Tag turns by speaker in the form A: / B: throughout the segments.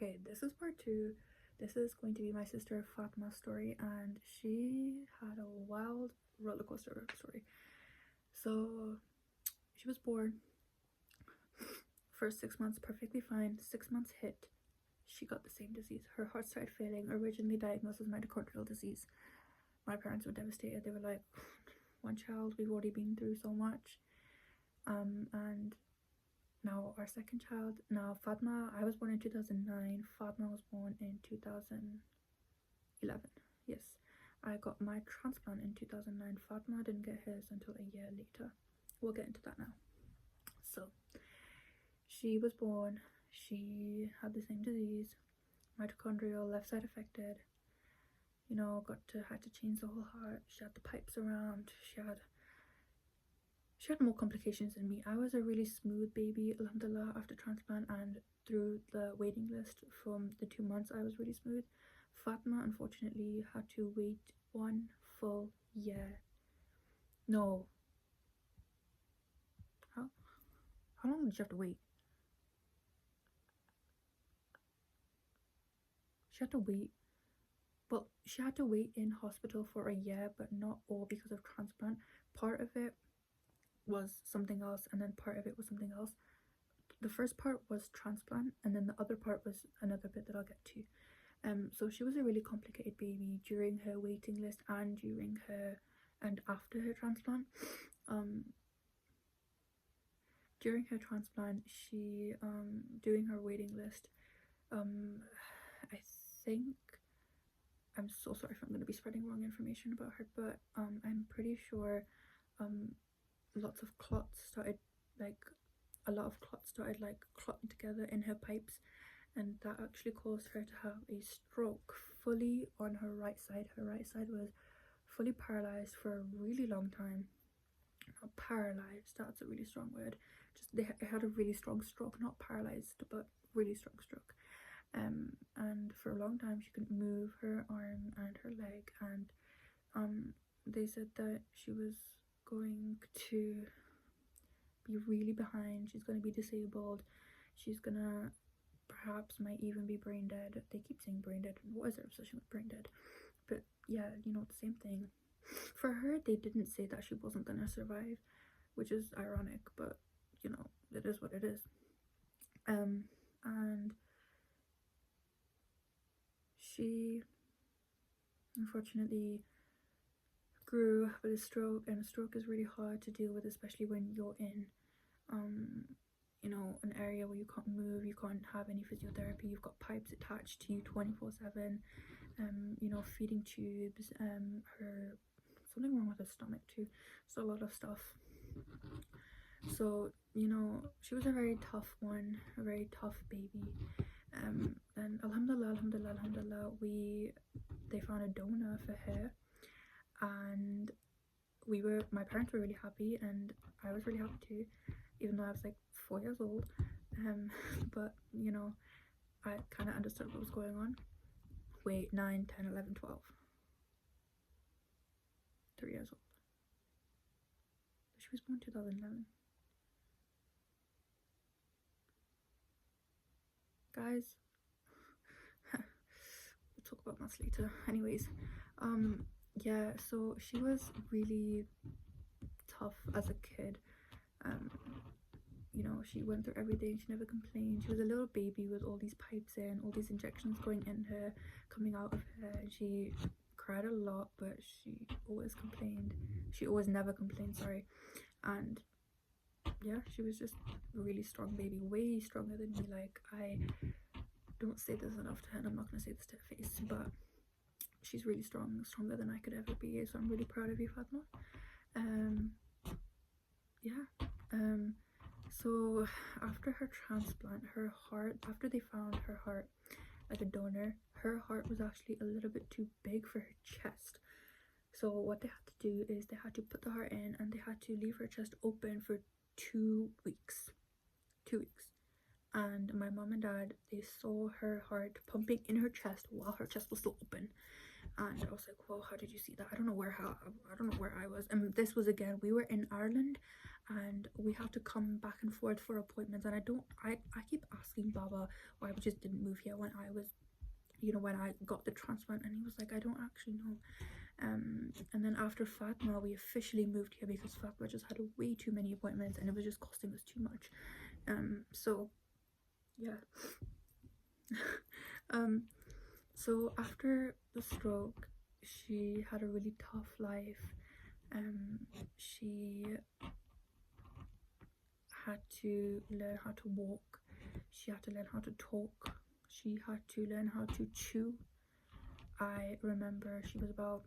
A: Okay, this is part two. This is going to be my sister Fatima's story, and she had a wild roller coaster story. So she was born. First 6 months perfectly fine. 6 months hit, she got the same disease. Her heart started failing. Originally diagnosed as mitochondrial disease. My parents were devastated. They were like, one child, we've already been through so much. And now our second child. Now Fatima, I was born in 2009. Fatima was born in 2011. Yes, I got my transplant in 2009. Fatima didn't get hers until a year later. We'll get into that now. So she was born, she had the same disease, mitochondrial, left side affected, you know, had to change the whole heart. She had the pipes around. She had more complications than me. I was a really smooth baby, alhamdulillah, after transplant, and through the waiting list from the 2 months I was really smooth. Fatima unfortunately had to wait 1 full year. No. How long did she have to wait? She had to wait. Well, she had to wait in hospital for a year, but not all because of transplant. Part of it was something else, and then part of it was something else. The first part was transplant, and then the other part was another bit that I'll get to. So she was a really complicated baby during her waiting list and after her transplant. During her transplant, she doing her waiting list, I think, I'm so sorry if I'm going to be spreading wrong information about her, but I'm pretty sure lots of clots started, like a lot of clots started like clotting together in her pipes, and that actually caused her to have a stroke fully on her right side. Her right side was fully paralyzed for a really long time. Not paralyzed, that's a really strong word. Just they had a really strong stroke, not paralyzed, but really strong stroke. And for a long time she couldn't move her arm and her leg, and they said that she was going to be really behind. She's going to be disabled. She's gonna perhaps might even be brain dead. They keep saying brain dead. What is their obsession with brain dead? But yeah, you know, the same thing. For her, they didn't say that she wasn't gonna survive, which is ironic, but you know, it is what it is. And she unfortunately grew with a stroke, and a stroke is really hard to deal with, especially when you're in you know, an area where you can't move, you can't have any physiotherapy, you've got pipes attached to you 24/7, you know, feeding tubes, her something wrong with her stomach too, so a lot of stuff. So, you know, she was a very tough one, a very tough baby. And alhamdulillah, they found a donor for her, and my parents were really happy, and I was really happy too, even though I was like 4 years old. But you know, I kind of understood what was going on. Wait, 9, 10, 11, 12. 3 years old. She was born 2011. Guys, we'll talk about maths later. Anyways, yeah, so she was really tough as a kid. You know, she went through everything. She never complained. She was a little baby with all these pipes in, all these injections going in her, coming out of her, and she cried a lot, but she always complained. She always never complained, sorry. And yeah, she was just a really strong baby, way stronger than me. Like, I don't say this enough to her, and I'm not going to say this to her face, but she's really strong, stronger than I could ever be. So I'm really proud of you, Fatima. So after her transplant, her heart, after they found her heart like a donor, her heart was actually a little bit too big for her chest. So what they had to do is they had to put the heart in, and they had to leave her chest open for 2 weeks. 2 weeks. And my mom and dad, they saw her heart pumping in her chest while her chest was still open. And I was like, "Whoa, how did you see that?" I don't know where I was. And this was, again, we were in Ireland, and we had to come back and forth for appointments. And I keep asking Baba why we just didn't move here when I was, when I got the transplant, and he was like, "I don't actually know." And then after Fatima, we officially moved here because Fatima just had way too many appointments, and it was just costing us too much. So yeah. So after the stroke, she had a really tough life. She had to learn how to walk. She had to learn how to talk. She had to learn how to chew. I remember she was about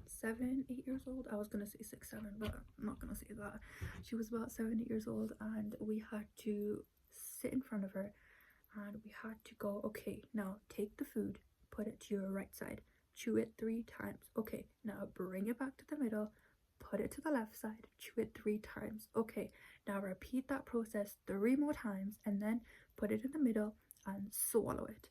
A: 7, 8 years old. I was gonna say 6, 7, but I'm not gonna say that. She was about 7, 8 years old, and we had to sit in front of her, and we had to go, "Okay, now take the food, put it to your right side, chew it 3 times. Okay, now bring it back to the middle, put it to the left side, chew it 3 times. Okay, now repeat that process 3 more times, and then put it in the middle and swallow it."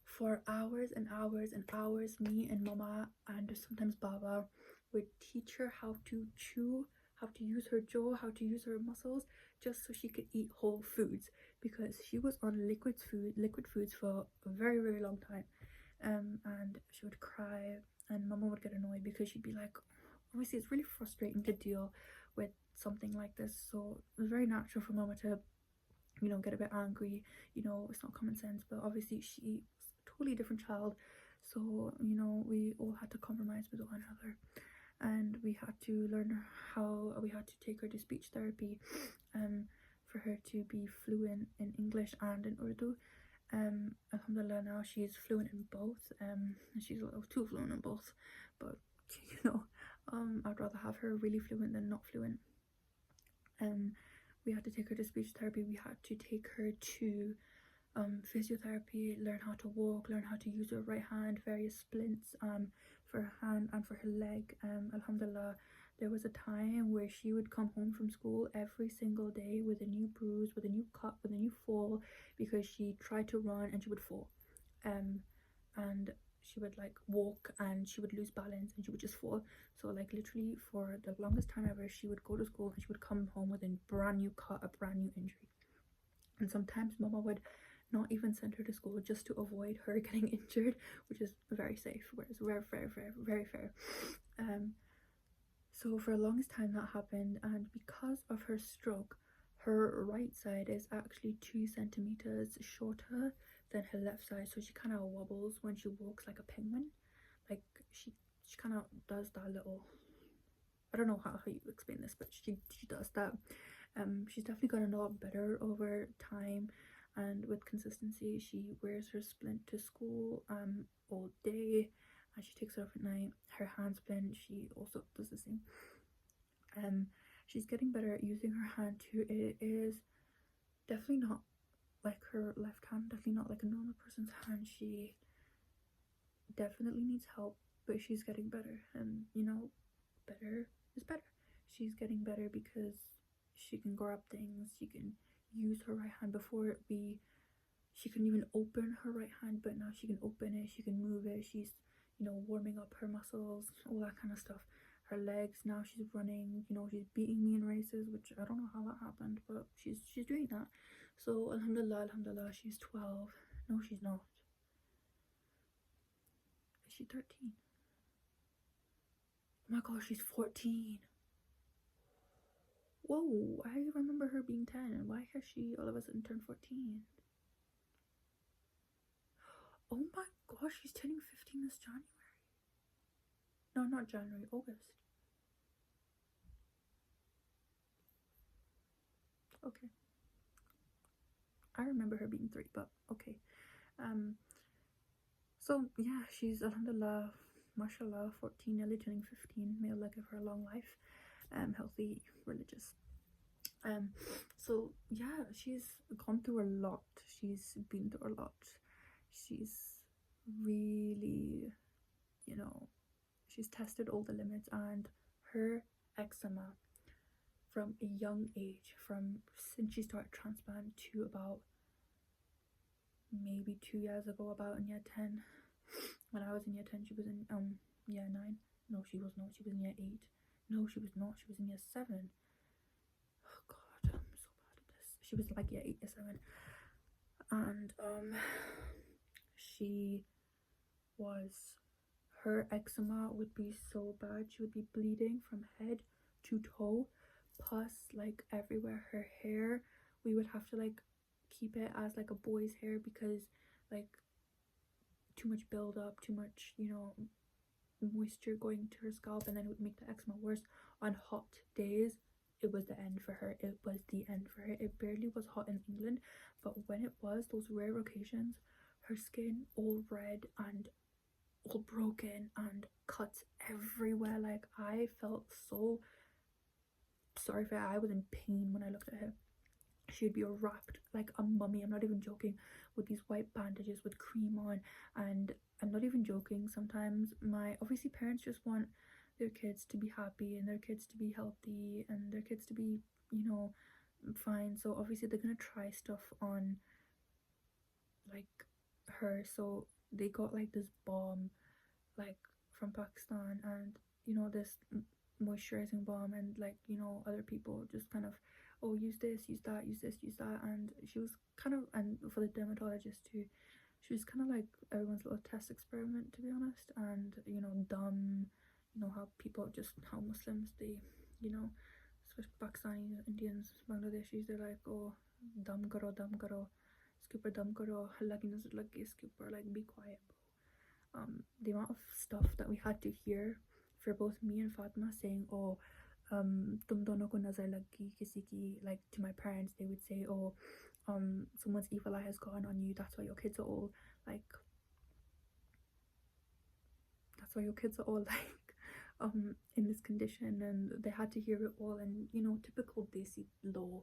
A: For hours and hours and hours, me and Mama and sometimes Baba would teach her how to chew, how to use her jaw, how to use her muscles, just so she could eat whole foods, because she was on liquid foods for a very, very long time. And she would cry, and Mama would get annoyed because she'd be like, obviously it's really frustrating to deal with something like this, so it was very natural for Mama to get a bit angry. It's not common sense, but obviously she was a totally different child, so we all had to compromise with one another, and we had to learn how we had to take her to speech therapy for her to be fluent in English and in Urdu. Alhamdulillah, now she is fluent in both. She's a little too fluent in both, but I'd rather have her really fluent than not fluent. We had to take her to speech therapy. We had to take her to physiotherapy, learn how to walk, learn how to use her right hand, various splints for her hand and for her leg. Alhamdulillah, there was a time where she would come home from school every single day with a new bruise, with a new cut, with a new fall, because she tried to run and she would fall. And she would walk and she would lose balance and she would just fall. So literally for the longest time ever, she would go to school and she would come home with a brand new cut, a brand new injury. And sometimes Mama would not even send her to school just to avoid her getting injured, which is very safe, whereas very, very, very, very fair. So for the longest time that happened, and because of her stroke, her right side is actually 2 centimeters shorter than her left side, so she kind of wobbles when she walks like a penguin. She kind of does that little, I don't know how you explain this, but she does that. She's definitely gotten a lot better over time, and with consistency. She wears her splint to school all day, and she takes it off at night. Her hand splint, she also does the same. She's getting better at using her hand too. It is definitely not like her left hand, definitely not like a normal person's hand. She definitely needs help, but she's getting better, and better is better. She's getting better because she can grab things, she can use her right hand. Before she couldn't even open her right hand, but now she can open it, she can move it. She's warming up her muscles, all that kind of stuff. Her legs, now she's running, she's beating me in races, which I don't know how that happened, but she's doing that. So alhamdulillah, she's 12. No, she's not. Is she 13? Oh my gosh, she's 14. Whoa, I remember her being 10. Why has she all of a sudden turned 14? Oh my gosh, she's turning 15 this January. No, not January, August. Okay. I remember her being 3, but okay. So yeah, she's alhamdulillah, mashallah, 14, nearly turning 15. May Allah give her a long life, healthy, religious. So yeah, she's gone through a lot. She's been through a lot. She's really, she's tested all the limits, and her eczema from a young age, from since she started transplant to about maybe 2 years ago, about in year 10, When I was in year 10, she was in year 9. No, she was not. She was in year 8. No, she was not. She was in year 7. Oh god, I'm so bad at this. She was like year 8, year 7. And she was, her eczema would be so bad. She would be bleeding from head to toe, pus like everywhere. Her hair, we would have to like keep it as like a boy's hair because like too much build up, too much, you know, moisture going to her scalp, and then it would make the eczema worse. On hot days, it was the end for her. It was the end for her. It barely was hot in England, but when it was, those rare occasions, her skin all red and all broken and cuts everywhere. Like, I felt so sorry for her. I was in pain when I looked at her. She would be wrapped like a mummy, I'm not even joking, with these white bandages with cream on. And I'm not even joking, sometimes my obviously parents just want their kids to be happy and their kids to be healthy and their kids to be, you know, fine. So obviously they're gonna try stuff on like her. So they got like this balm like from Pakistan, and you know, this moisturizing balm, and like, you know, other people just kind of, oh, use this, use that, use this, use that. And she was kind of, and for the dermatologist too, she was kind of like everyone's little test experiment, to be honest. And you know, dumb, you know, how people just, how Muslims, they, you know, especially Pakistanis, Indians, Bangladeshis, they're like, oh, dum karo, iske upar dum karo, Allah ki nazar lag gayi iske upar, like be quiet. The amount of stuff that we had to hear for both me and Fatima saying, oh, tum dono ko nazar lagi kisi ki, like to my parents they would say, oh, someone's evil eye has gone on you, that's why your kids are all like, that's why your kids are all like in this condition. And they had to hear it all, and you know, typical desi law.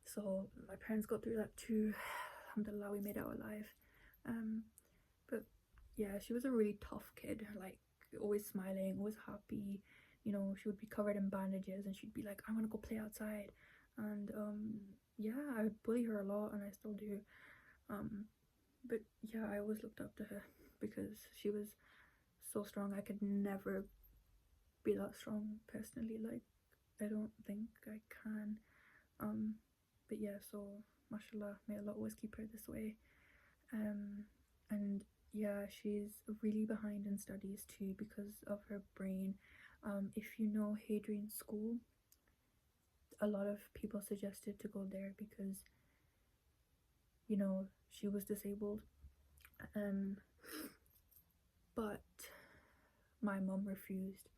A: So my parents got through that too. Alhamdulillah, we made it out alive. But yeah, she was a really tough kid, like always smiling, always happy. You know, she would be covered in bandages and she'd be like, I want to go play outside. And yeah, I would bully her a lot, and I still do. But yeah, I always looked up to her because she was so strong. I could never be that strong personally. Like, I don't think I can. But yeah, so mashallah, may Allah always keep her this way. And yeah, she's really behind in studies too because of her brain. If you know Hadrian's School, a lot of people suggested to go there because, you know, she was disabled. But my mom refused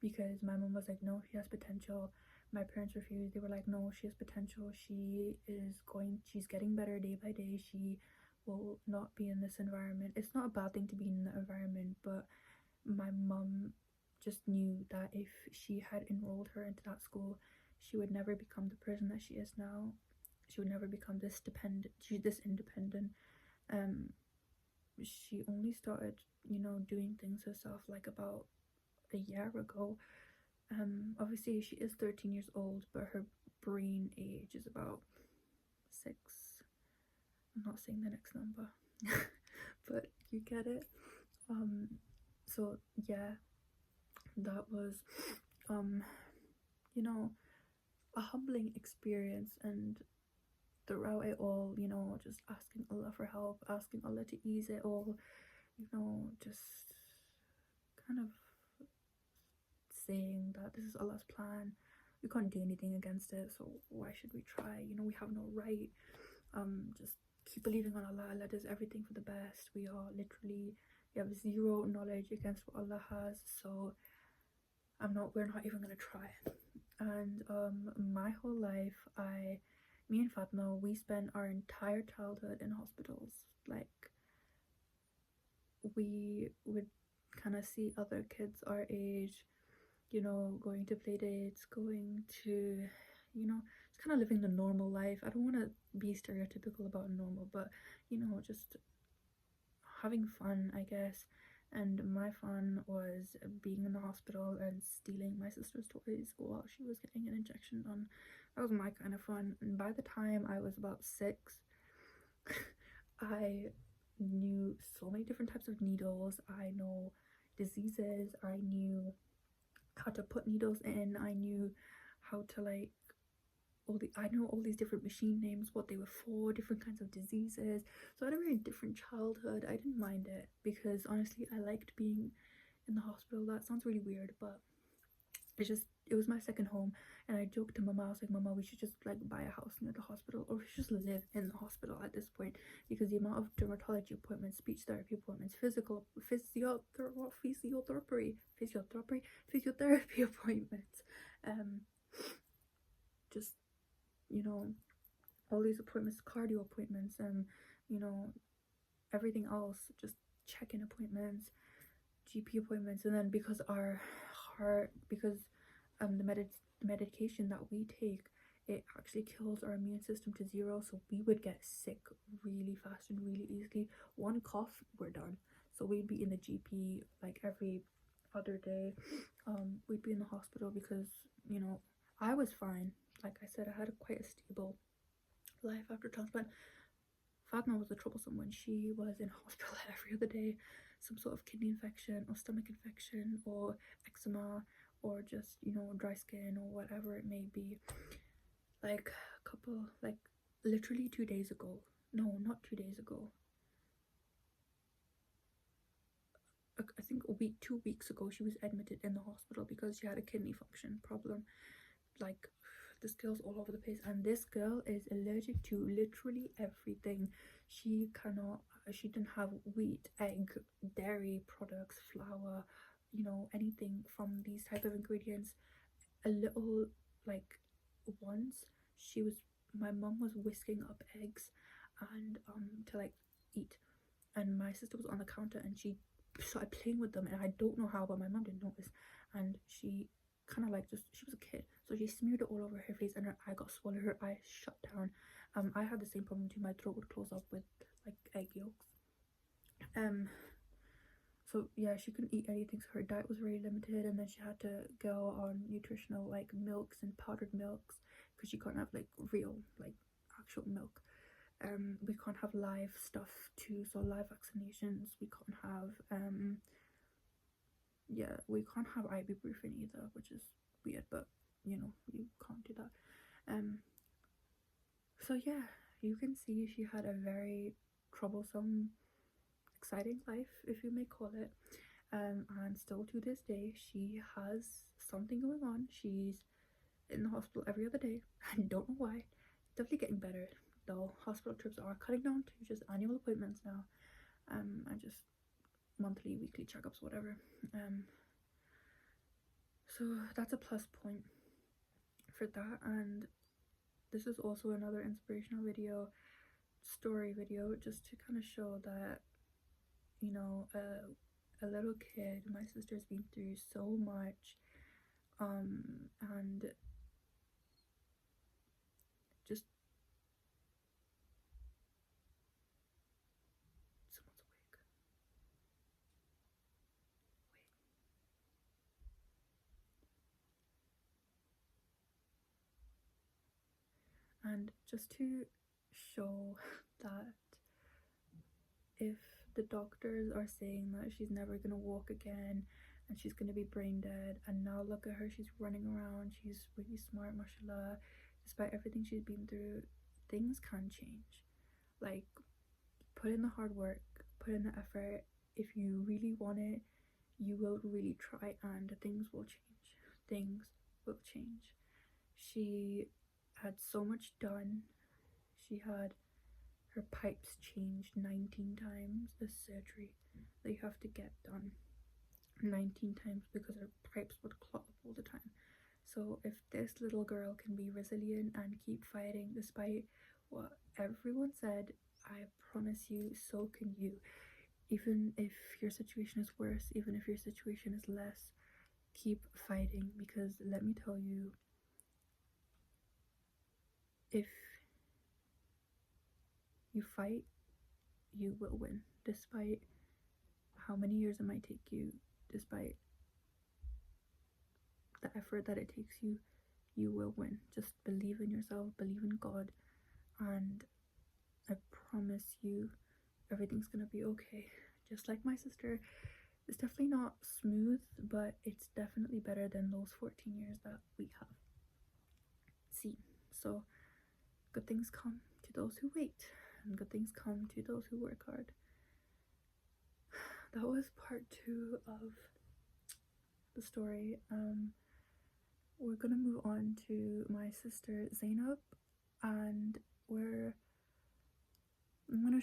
A: because my mom was like, no, she has potential. My parents refused. They were like, no, she has potential. She's getting better day by day. She will not be in this environment. It's not a bad thing to be in the environment, but my mom just knew that if she had enrolled her into that school, she would never become the person that she is now. She would never become this independent. She only started, you know, doing things herself like about a year ago. Obviously she is 13 years old, but her brain age is about 6. I'm not saying the next number, but you get it. So yeah, that was you know, a humbling experience. And throughout it all, you know, just asking Allah for help, asking Allah to ease it all, you know, just kind of saying that this is Allah's plan. We can't do anything against it, so why should we try? You know, we have no right. Just keep believing on Allah. Allah does everything for the best. We have zero knowledge against what Allah has, so we're not even gonna try. And my whole life, me and Fatima, we spent our entire childhood in hospitals. Like, we would kind of see other kids our age, you know, going to play dates, going to, you know, just kind of living the normal life. I don't want to be stereotypical about normal, but you know, just having fun, I guess. And my fun was being in the hospital and stealing my sister's toys while she was getting an injection done. That was my kind of fun. And by the time I was about 6, I knew so many different types of needles. I know diseases. I knew how to put needles in. I knew how to like I know all these different machine names, what they were for, different kinds of diseases. So I had a very different childhood. I didn't mind it because honestly I liked being in the hospital. That sounds really weird, but it was my second home. And I joked to mama, I was like, mama, we should just like buy a house near the hospital, or we should just live in the hospital at this point, because the amount of dermatology appointments, speech therapy appointments, physiotherapy appointments, just, you know, all these appointments, cardio appointments, and you know, everything else, just check-in appointments, GP appointments. And then because our heart, because the medication that we take, it actually kills our immune system to zero, so we would get sick really fast and really easily. One cough, we're done. So we'd be in the GP like every other day. We'd be in the hospital because, you know, I was fine. Like I said, I had quite a stable life after transplant. Fatima was the troublesome one. She was in hospital every other day, some sort of kidney infection or stomach infection or eczema, or just, you know, dry skin or whatever it may be. Like a couple, like literally 2 days ago, no, not 2 days ago, I think a week, 2 weeks ago, she was admitted in the hospital because she had a kidney function problem. Like, this girl's all over the place, and this girl is allergic to literally everything. She didn't have wheat, egg, dairy products, flour, you know, anything from these type of ingredients. A little, like, once my mom was whisking up eggs and to like eat, and my sister was on the counter and she started playing with them, and I don't know how, but my mom didn't notice, and she kind of like, just, she was a kid, so she smeared it all over her face, and her eye got swollen, her eye shut down. I had the same problem too. My throat would close up with like egg yolks. So yeah, she couldn't eat anything, so her diet was very limited, and then she had to go on nutritional like milks and powdered milks because she couldn't have like real, like actual milk. We can't have live stuff too, so live vaccinations. We can't have yeah, we can't have ibuprofen either, which is weird, but you know, you can't do that. So yeah, you can see she had a very troublesome, exciting life, if you may call it. And still to this day, she has something going on. She's in the hospital every other day. I don't know why. Definitely getting better though. Hospital trips are cutting down to just annual appointments now. And just monthly, weekly checkups, whatever. So that's a plus point for that. And this is also another inspirational video, story video, just to kind of show that, you know, a little kid, my sister's been through so much, and just, someone's awake. Wait. And just to show that if the doctors are saying that she's never gonna walk again and she's gonna be brain dead, and now look at her, she's running around, she's really smart, mashallah, despite everything she's been through, things can change. Like, put in the hard work, put in the effort. If you really want it, you will really try, and things will change. Things will change. She had so much done. She had her pipes changed 19 times. A surgery that you have to get done 19 times because her pipes would clog up all the time. So if this little girl can be resilient and keep fighting despite what everyone said, I promise you, so can you. Even if your situation is worse, even if your situation is less, keep fighting, because let me tell you, if you fight, you will win. Despite how many years it might take you, despite the effort that it takes you, you will win. Just believe in yourself, believe in God, and I promise you, everything's gonna be okay. Just like my sister, it's definitely not smooth, but it's definitely better than those 14 years that we have seen. So good things come to those who wait, and good things come to those who work hard. That was part 2 of the story. We're gonna move on to my sister Zainab, and I'm gonna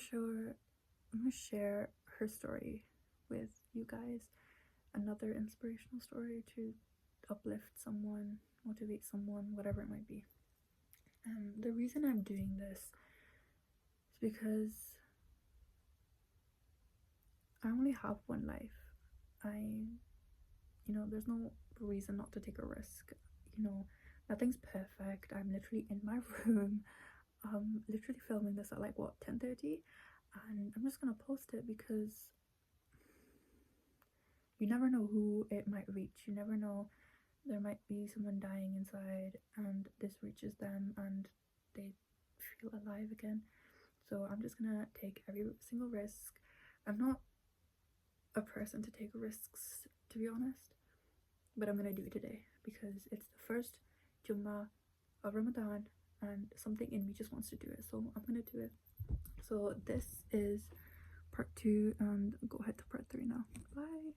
A: share her story with you guys. Another inspirational story to uplift someone, motivate someone, whatever it might be. The reason I'm doing this is because I only have one life. There's no reason not to take a risk. Nothing's perfect. I'm literally in my room, literally filming this at like 10:30, and I'm just gonna post it because you never know who it might reach. You never know, there might be someone dying inside and this reaches them and they feel alive again. So I'm just gonna take every single risk. I'm not a person to take risks, to be honest, but I'm gonna do it today because it's the first Jummah of Ramadan and something in me just wants to do it, so I'm gonna do it. So this is part 2, and go ahead to part 3 now. Bye.